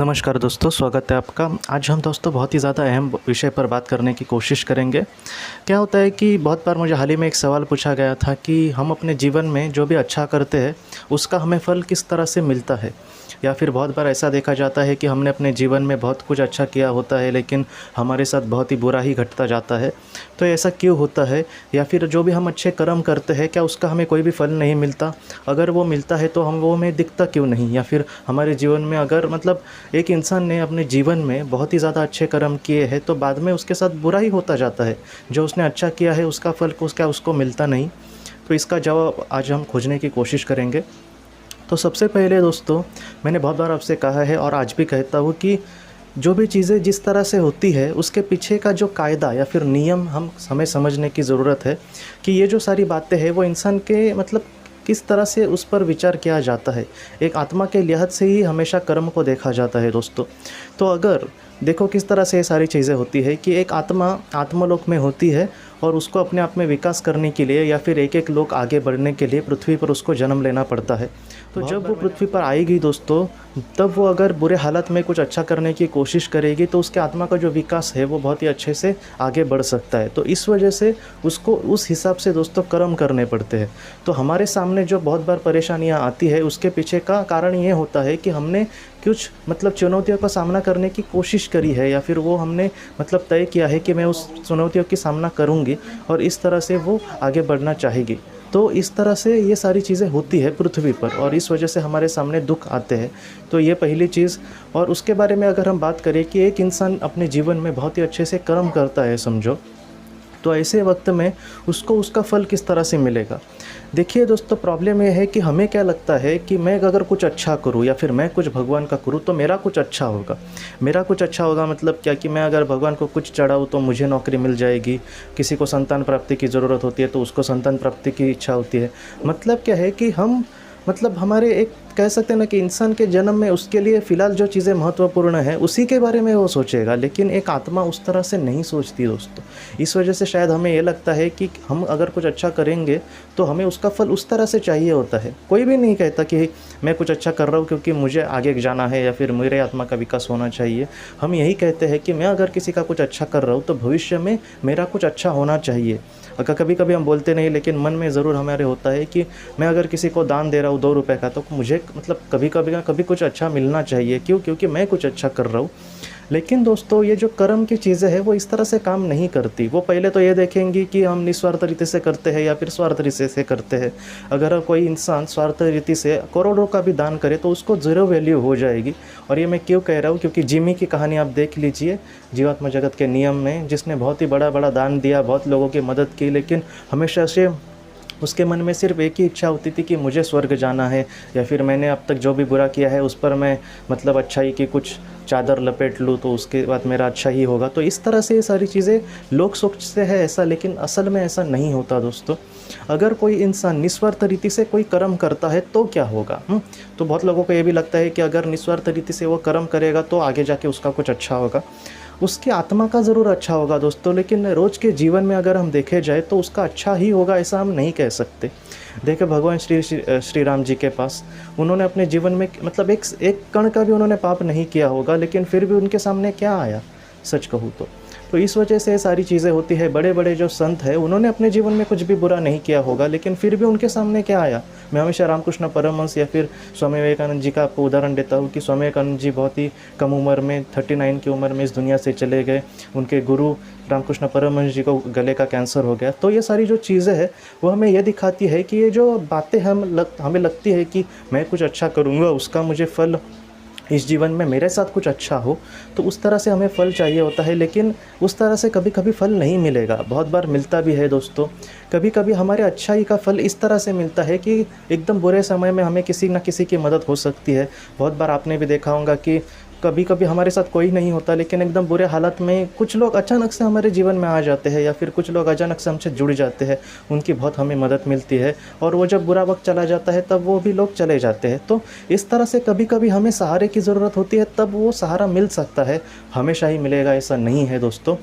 नमस्कार दोस्तों, स्वागत है आपका। आज हम दोस्तों बहुत ही ज़्यादा अहम विषय पर बात करने की कोशिश करेंगे। क्या होता है कि बहुत बार मुझे हाल ही में एक सवाल पूछा गया था कि हम अपने जीवन में जो भी अच्छा करते हैं उसका हमें फल किस तरह से मिलता है, या फिर बहुत बार ऐसा देखा जाता है कि हमने अपने जीवन में बहुत कुछ अच्छा किया होता है लेकिन हमारे साथ बहुत ही बुरा ही घटता जाता है। तो ऐसा क्यों होता है, या फिर जो भी हम अच्छे कर्म करते हैं क्या उसका हमें कोई भी फल नहीं मिलता? अगर वो मिलता है तो हम वो हमें दिखता क्यों नहीं? या फिर हमारे जीवन में अगर एक इंसान ने अपने जीवन में बहुत ही ज़्यादा अच्छे कर्म किए हैं तो बाद में उसके साथ बुरा ही होता जाता है। जो उसने अच्छा किया है उसका फल उसको मिलता नहीं। तो इसका जवाब आज हम खोजने की कोशिश करेंगे। तो सबसे पहले दोस्तों, मैंने बहुत बार आपसे कहा है और आज भी कहता हूँ कि जो भी चीज़ें जिस तरह से होती है उसके पीछे का जो कायदा या फिर नियम हमें समझने की ज़रूरत है कि ये जो सारी बातें हैं वो इंसान के किस तरह से उस पर विचार किया जाता है। एक आत्मा के लिहाज से ही हमेशा कर्म को देखा जाता है दोस्तों। तो अगर देखो किस तरह से ये सारी चीज़ें होती है कि एक आत्मा आत्मलोक में होती है और उसको अपने आप में विकास करने के लिए या फिर एक एक लोग आगे बढ़ने के लिए पृथ्वी पर उसको जन्म लेना पड़ता है। तो जब वो पृथ्वी पर आएगी दोस्तों, तब वो अगर बुरे हालत में कुछ अच्छा करने की कोशिश करेगी तो उसके आत्मा का जो विकास है वो बहुत ही अच्छे से आगे बढ़ सकता है। तो इस वजह से उसको उस हिसाब से दोस्तों कर्म करने पड़ते हैं। तो हमारे सामने जो बहुत बार परेशानियां आती है उसके पीछे का कारण ये होता है कि हमने कुछ चुनौतियों का सामना करने की कोशिश करी है, या फिर वो हमने तय किया है कि मैं उस चुनौतियों की सामना करूँगी और इस तरह से वो आगे बढ़ना चाहेगी। तो इस तरह से ये सारी चीज़ें होती है पृथ्वी पर और इस वजह से हमारे सामने दुख आते हैं। तो ये पहली चीज़। और उसके बारे में अगर हम बात करें कि एक इंसान अपने जीवन में बहुत ही अच्छे से कर्म करता है समझो, तो ऐसे वक्त में उसको उसका फल किस तरह से मिलेगा? देखिए दोस्तों, प्रॉब्लम ये है कि हमें क्या लगता है कि मैं अगर कुछ अच्छा करूं या फिर मैं कुछ भगवान का करूं तो मेरा कुछ अच्छा होगा। मेरा कुछ अच्छा होगा मतलब क्या कि मैं अगर भगवान को कुछ चढ़ाऊं तो मुझे नौकरी मिल जाएगी। किसी को संतान प्राप्ति की ज़रूरत होती है तो उसको संतान प्राप्ति की इच्छा होती है। मतलब क्या है कि हम हमारे एक कह सकते हैं ना कि इंसान के जन्म में उसके लिए फ़िलहाल जो चीज़ें महत्वपूर्ण है उसी के बारे में वो सोचेगा, लेकिन एक आत्मा उस तरह से नहीं सोचती दोस्तों। इस वजह से शायद हमें ये लगता है कि हम अगर कुछ अच्छा करेंगे तो हमें उसका फल उस तरह से चाहिए होता है। कोई भी नहीं कहता कि मैं कुछ अच्छा कर रहा हूँ क्योंकि मुझे आगे जाना है या फिर मेरे आत्मा का विकास होना चाहिए। हम यही कहते हैं कि मैं अगर किसी का कुछ अच्छा कर रहा हूँ तो भविष्य में मेरा कुछ अच्छा होना चाहिए। अगर कभी कभी हम बोलते नहीं लेकिन मन में ज़रूर हमारे होता है कि मैं अगर किसी को दान दे रहा हूँ 2 रुपए का तो मुझे कभी कभी ना कभी कुछ अच्छा मिलना चाहिए। क्यों? क्योंकि मैं कुछ अच्छा कर रहा हूँ। लेकिन दोस्तों, ये जो कर्म की चीज़ें हैं वो इस तरह से काम नहीं करती। वो पहले तो ये देखेंगी कि हम निस्वार्थ रीति से करते हैं या फिर स्वार्थ रीति से करते हैं। अगर कोई इंसान स्वार्थ रीति से करोड़ों का भी दान करे तो उसको ज़ीरो वैल्यू हो जाएगी। और ये मैं क्यों कह रहा हूँ? क्योंकि जिमी की कहानी आप देख लीजिए जीवात्मा जगत के नियम में, जिसने बहुत ही बड़ा बड़ा दान दिया, बहुत लोगों की मदद की, लेकिन हमेशा से उसके मन में सिर्फ एक ही इच्छा होती थी कि मुझे स्वर्ग जाना है, या फिर मैंने अब तक जो भी बुरा किया है उस पर मैं अच्छाई की कुछ चादर लपेट लूँ तो उसके बाद मेरा अच्छा ही होगा। तो इस तरह से ये सारी चीज़ें लोग सोचते हैं ऐसा, लेकिन असल में ऐसा नहीं होता दोस्तों। अगर कोई इंसान निस्वार्थ रीति से कोई कर्म करता है तो क्या होगा? तो बहुत लोगों को ये भी लगता है कि अगर निस्वार्थ रीति से वो कर्म करेगा तो आगे जाके उसका कुछ अच्छा होगा। उसकी आत्मा का ज़रूर अच्छा होगा दोस्तों, लेकिन रोज़ के जीवन में अगर हम देखे जाए तो उसका अच्छा ही होगा ऐसा हम नहीं कह सकते। देखिए भगवान श्री राम जी के पास उन्होंने अपने जीवन में एक कण का भी उन्होंने पाप नहीं किया होगा, लेकिन फिर भी उनके सामने क्या आया सच कहूँ तो इस वजह से सारी चीज़ें होती है। बड़े बड़े जो संत हैं उन्होंने अपने जीवन में कुछ भी बुरा नहीं किया होगा, लेकिन फिर भी उनके सामने क्या आया? मैं हमेशा रामकृष्ण परमहंस या फिर स्वामी विवेकानंद जी का आपको उदाहरण देता हूँ कि स्वामी विवेकानंद जी बहुत ही कम उम्र में 39 की उम्र में इस दुनिया से चले गए। उनके गुरु रामकृष्ण परमहंस जी को गले का कैंसर हो गया। तो ये सारी जो चीज़ें हैं वो हमें ये दिखाती है कि ये जो बातें हमें लगती है कि मैं कुछ अच्छा करूँगा उसका मुझे फल इस जीवन में मेरे साथ कुछ अच्छा हो, तो उस तरह से हमें फल चाहिए होता है, लेकिन उस तरह से कभी कभी फल नहीं मिलेगा। बहुत बार मिलता भी है दोस्तों। कभी कभी हमारे अच्छाई का फल इस तरह से मिलता है कि एकदम बुरे समय में हमें किसी न किसी की मदद हो सकती है। बहुत बार आपने भी देखा होगा कि कभी कभी हमारे साथ कोई नहीं होता, लेकिन एकदम बुरे हालत में कुछ लोग अचानक से हमारे जीवन में आ जाते हैं, या फिर कुछ लोग अचानक से हमसे जुड़ जाते हैं, उनकी बहुत हमें मदद मिलती है। और वो जब बुरा वक्त चला जाता है तब वो भी लोग चले जाते हैं। तो इस तरह से कभी कभी हमें सहारे की ज़रूरत होती है, तब वो सहारा मिल सकता है। हमेशा ही मिलेगा ऐसा नहीं है दोस्तों।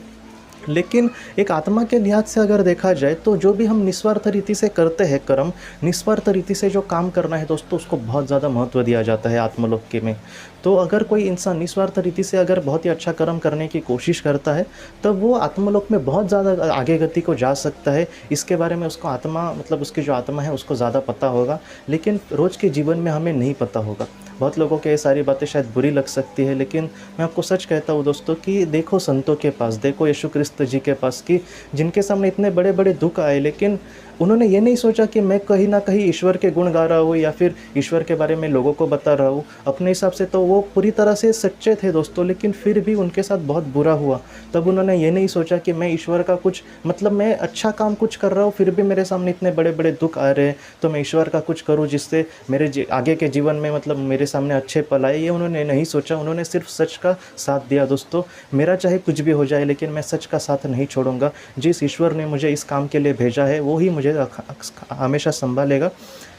लेकिन एक आत्मा के लिहाज से अगर देखा जाए तो जो भी हम निस्वार्थ रीति से करते हैं कर्म, निस्वार्थ रीति से जो काम करना है दोस्तों, उसको बहुत ज़्यादा महत्व दिया जाता है आत्मलोक के में। तो अगर कोई इंसान निस्वार्थ रीति से अगर बहुत ही अच्छा कर्म करने की कोशिश करता है, तब वो आत्मलोक में बहुत ज़्यादा आगे गति को जा सकता है। इसके बारे में उसको आत्मा मतलब उसकी जो आत्मा है उसको ज़्यादा पता होगा, लेकिन रोज़ के जीवन में हमें नहीं पता होगा। बहुत लोगों को ये सारी बातें शायद बुरी लग सकती है, लेकिन मैं आपको सच कहता हूँ दोस्तों कि देखो संतों के पास, देखो यीशु क्रिस्त जी के पास, कि जिनके सामने इतने बड़े बड़े दुख आए, लेकिन उन्होंने ये नहीं सोचा कि मैं कहीं ना कहीं ईश्वर के गुण गा रहा हूँ या फिर ईश्वर के बारे में लोगों को बता रहा हूँ। अपने हिसाब से तो वो पूरी तरह से सच्चे थे दोस्तों, लेकिन फिर भी उनके साथ बहुत बुरा हुआ। तब उन्होंने ये नहीं सोचा कि मैं ईश्वर का कुछ मतलब मैं अच्छा काम कुछ कर रहा हूँ, फिर भी मेरे सामने इतने बड़े बड़े दुख आ रहे हैं, तो मैं ईश्वर का कुछ करूँ जिससे मेरे आगे के जीवन में मतलब मेरे सामने अच्छे पल आए। ये उन्होंने नहीं सोचा, उन्होंने सिर्फ सच का साथ दिया दोस्तों। मेरा चाहे कुछ भी हो जाए, लेकिन मैं सच का साथ नहीं छोड़ूंगा। जिस ईश्वर ने मुझे इस काम के लिए भेजा है वो ही मुझे हमेशा संभालेगा,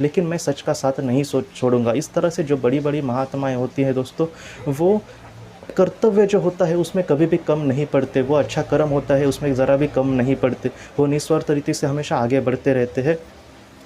लेकिन मैं सच का साथ नहीं छोड़ूंगा। इस तरह से जो बड़ी बड़ी महात्माएं होती हैं दोस्तों, वो कर्तव्य जो होता है उसमें कभी भी कम नहीं पड़ते, वो अच्छा कर्म होता है उसमें ज़रा भी कम नहीं पड़ते, वो निस्वार्थ रीति से हमेशा आगे बढ़ते रहते हैं।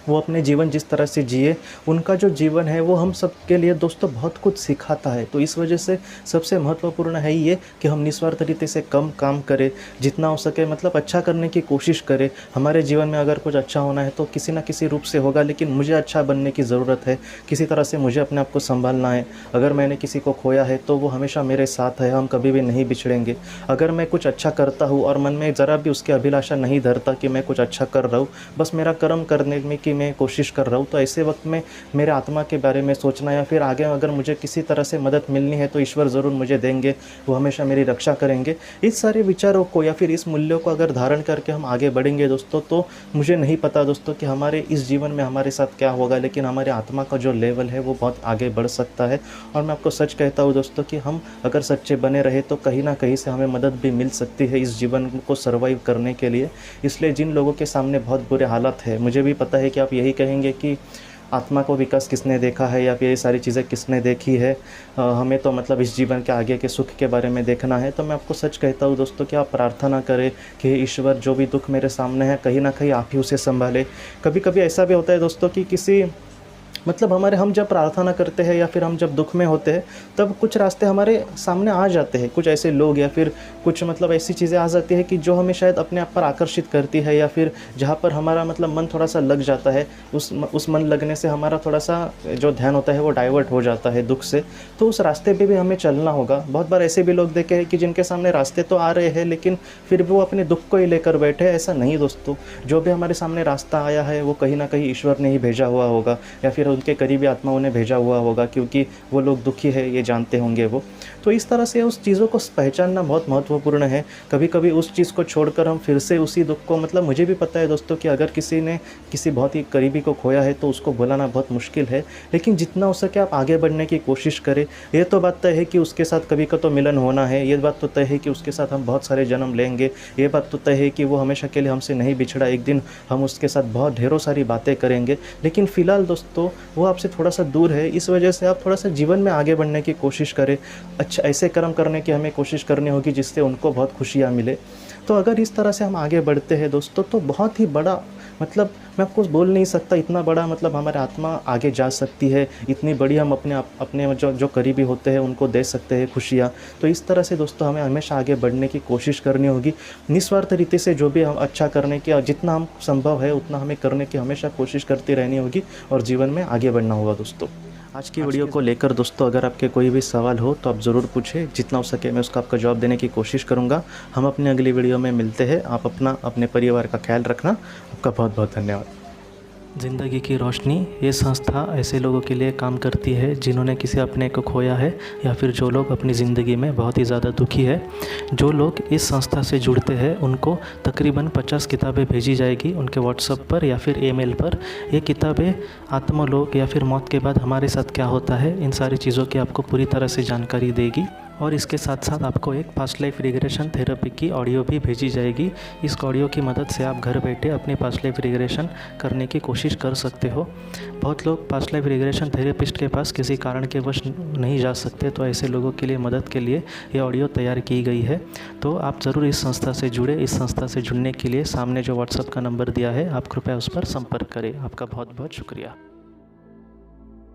वो अपने जीवन जिस तरह से जिए, उनका जो जीवन है वो हम सब के लिए दोस्तों बहुत कुछ सिखाता है। तो इस वजह से सबसे महत्वपूर्ण है ये कि हम निस्वार्थ रीति से कम काम करें, जितना हो सके मतलब अच्छा करने की कोशिश करें। हमारे जीवन में अगर कुछ अच्छा होना है तो किसी न किसी रूप से होगा, लेकिन मुझे अच्छा बनने की ज़रूरत है, किसी तरह से मुझे अपने आप को संभालना है। अगर मैंने किसी को खोया है तो वो हमेशा मेरे साथ है, हम कभी भी नहीं बिछड़ेंगे। अगर मैं कुछ अच्छा करता हूँ और मन में ज़रा भी उसकी अभिलाषा नहीं धरता कि मैं कुछ अच्छा कर रहा हूँ, बस मेरा कर्म करने में कि मैं कोशिश कर रहा हूँ, तो ऐसे वक्त में मेरे आत्मा के बारे में सोचना या फिर आगे अगर मुझे किसी तरह से मदद मिलनी है तो ईश्वर ज़रूर मुझे देंगे, वो हमेशा मेरी रक्षा करेंगे। इस सारे विचारों को या फिर इस मूल्यों को अगर धारण करके हम आगे बढ़ेंगे दोस्तों, तो मुझे नहीं पता दोस्तों कि हमारे इस जीवन में हमारे साथ क्या होगा, लेकिन हमारे आत्मा का जो लेवल है वो बहुत आगे बढ़ सकता है। और मैं आपको सच कहता हूँ दोस्तों कि हम अगर सच्चे बने रहे तो कहीं ना कहीं से हमें मदद भी मिल सकती है इस जीवन को सर्वाइव करने के लिए। इसलिए जिन लोगों के सामने बहुत बुरे हालात है, मुझे भी पता है कि आप यही कहेंगे कि आत्मा को विकास किसने देखा है या फिर ये सारी चीज़ें किसने देखी है, हमें तो मतलब इस जीवन के आगे के सुख के बारे में देखना है। तो मैं आपको सच कहता हूँ दोस्तों कि आप प्रार्थना करें कि ईश्वर जो भी दुख मेरे सामने है कहीं ना कहीं आप ही उसे संभाले। कभी कभी ऐसा भी होता है दोस्तों कि किसी मतलब हम जब प्रार्थना करते हैं या फिर हम जब दुख में होते हैं, तब कुछ रास्ते हमारे सामने आ जाते हैं, कुछ ऐसे लोग या फिर कुछ मतलब ऐसी चीज़ें आ जाती है कि जो हमें शायद अपने आप पर आकर्षित करती है, या फिर जहाँ पर हमारा मतलब मन थोड़ा सा लग जाता है, उस मन लगने से हमारा थोड़ा सा जो ध्यान होता है वो डाइवर्ट हो जाता है दुख से। तो उस रास्ते पे भी हमें चलना होगा। बहुत बार ऐसे भी लोग देखे हैं कि जिनके सामने रास्ते तो आ रहे हैं, लेकिन फिर भी वो अपने दुख को ही लेकर बैठे। ऐसा नहीं दोस्तों, जो भी हमारे सामने रास्ता आया है वो कहीं ना कहीं ईश्वर ने ही भेजा हुआ होगा, या फिर उनके करीबी आत्माओं ने भेजा हुआ होगा, क्योंकि वो लोग दुखी है ये जानते होंगे वो। तो इस तरह से उस चीज़ों को पहचानना बहुत महत्वपूर्ण है। कभी कभी उस चीज़ को छोड़कर हम फिर से उसी दुख को मतलब मुझे भी पता है दोस्तों कि अगर किसी ने किसी बहुत ही करीबी को खोया है तो उसको भुलाना बहुत मुश्किल है, लेकिन जितना हो सके आप आगे बढ़ने की कोशिश करें। ये तो बात तय है कि उसके साथ कभी का तो मिलन होना है, ये बात तो तय है कि उसके साथ हम बहुत सारे जन्म लेंगे, ये बात तो तय है कि वो हमेशा के लिए हमसे नहीं बिछड़ा, एक दिन हम उसके साथ बहुत ढेरों सारी बातें करेंगे। लेकिन फ़िलहाल दोस्तों वो आपसे थोड़ा सा दूर है, इस वजह से आप थोड़ा सा जीवन में आगे बढ़ने की कोशिश करें। अच्छा ऐसे कर्म करने की हमें कोशिश करनी होगी जिससे उनको बहुत खुशियाँ मिले। तो अगर इस तरह से हम आगे बढ़ते हैं दोस्तों, तो बहुत ही बड़ा मतलब मैं आपको बोल नहीं सकता इतना बड़ा मतलब हमारे आत्मा आगे जा सकती है, इतनी बड़ी हम अपने जो करीबी होते हैं उनको दे सकते हैं खुशियाँ। तो इस तरह से दोस्तों हमें हमेशा आगे बढ़ने की कोशिश करनी होगी, निस्वार्थ रीति से जो भी हम अच्छा करने की जितना हम संभव है उतना हमें करने की हमेशा कोशिश करती रहनी होगी और जीवन में आगे बढ़ना होगा दोस्तों। आज की वीडियो को लेकर दोस्तों अगर आपके कोई भी सवाल हो तो आप ज़रूर पूछें, जितना हो सके मैं उसका आपका जवाब देने की कोशिश करूँगा। हम अपनी अगली वीडियो में मिलते हैं। आप अपने परिवार का ख्याल रखना। आपका बहुत बहुत धन्यवाद। ज़िंदगी की रोशनी ये संस्था ऐसे लोगों के लिए काम करती है जिन्होंने किसी अपने को खोया है या फिर जो लोग अपनी ज़िंदगी में बहुत ही ज़्यादा दुखी है। जो लोग इस संस्था से जुड़ते हैं उनको तकरीबन 50 किताबें भेजी जाएगी उनके व्हाट्सएप पर या फिर ईमेल पर। ये किताबें आत्मलोक या फिर मौत के बाद हमारे साथ क्या होता है इन सारी चीज़ों की आपको पूरी तरह से जानकारी देगी और इसके साथ साथ आपको एक पास्ट लाइफ रिग्रेशन थेरेपी की ऑडियो भी भेजी जाएगी। इस ऑडियो की मदद से आप घर बैठे अपनी पास्ट लाइफ रिग्रेशन करने की कोशिश कर सकते हो। बहुत लोग पास्ट लाइफ रिग्रेशन थेरेपिस्ट के पास किसी कारण के वश नहीं जा सकते, तो ऐसे लोगों के लिए मदद के लिए ये ऑडियो तैयार की गई है। तो आप ज़रूर इस संस्था से जुड़े। इस संस्था से जुड़ने के लिए सामने जो व्हाट्सएप का नंबर दिया है, आप कृपया उस पर संपर्क करें। आपका बहुत बहुत शुक्रिया।